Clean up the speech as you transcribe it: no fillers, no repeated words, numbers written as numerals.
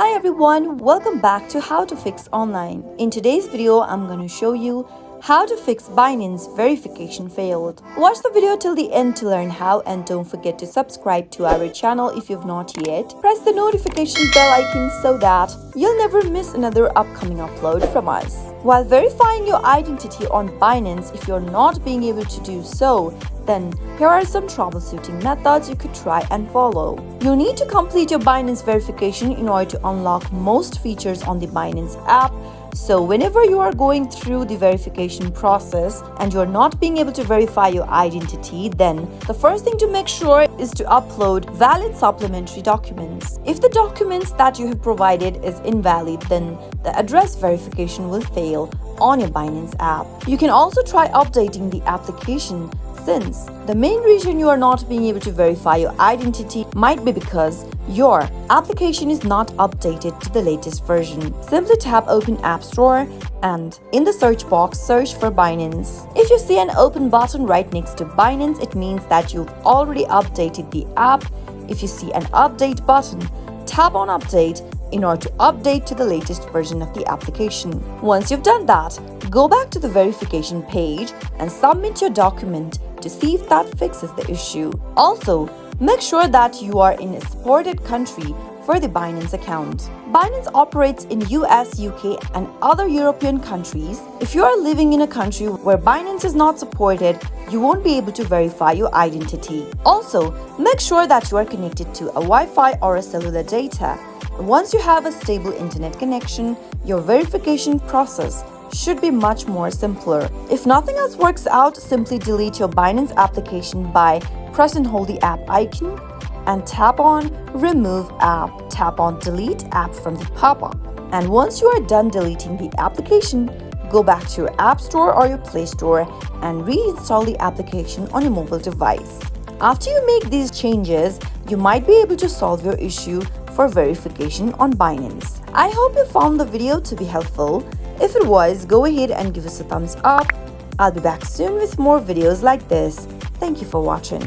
Hi everyone, welcome back to How to Fix Online. In today's video, I'm going to show you how to fix Binance verification failed. Watch the video till the end to learn how, and don't forget to subscribe to our channel if you've not yet. Press the notification bell icon so that you'll never miss another upcoming upload from us. While verifying your identity on Binance, if you're not being able to do so, then here are some troubleshooting methods you could try and follow. You need to complete your Binance verification in order to unlock most features on the Binance app. So whenever you are going through the verification process and you're not being able to verify your identity, then the first thing to make sure is to upload valid supplementary documents. If the documents that you have provided is invalid, then the address verification will fail on your Binance app. You can also try updating the application, since the main reason you are not being able to verify your identity might be because your application is not updated to the latest version. Simply tap Open App Store and in the search box search for Binance. If you see an open button right next to Binance, it means that you've already updated the app. If you see an update button, tap on Update in order to update to the latest version of the application. Once you've done that, go back to the verification page and submit your document to see if that fixes the issue. Also, make sure that you are in a supported country for the Binance account. Binance operates in US, UK, and other European countries. If you are living in a country where Binance is not supported, you won't be able to verify your identity. Also, make sure that you are connected to a Wi-Fi or a cellular data. Once you have a stable internet connection, your verification process should be much more simpler. If nothing else works out, simply delete your Binance application by press and hold the app icon and tap on Remove App. Tap on Delete App from the pop-up. And once you are done deleting the application, go back to your App Store or your Play Store and reinstall the application on your mobile device. After you make these changes, you might be able to solve your issue for verification on Binance. I hope you found the video to be helpful. If it was, go ahead and give us a thumbs up. I'll be back soon with more videos like this. Thank you for watching.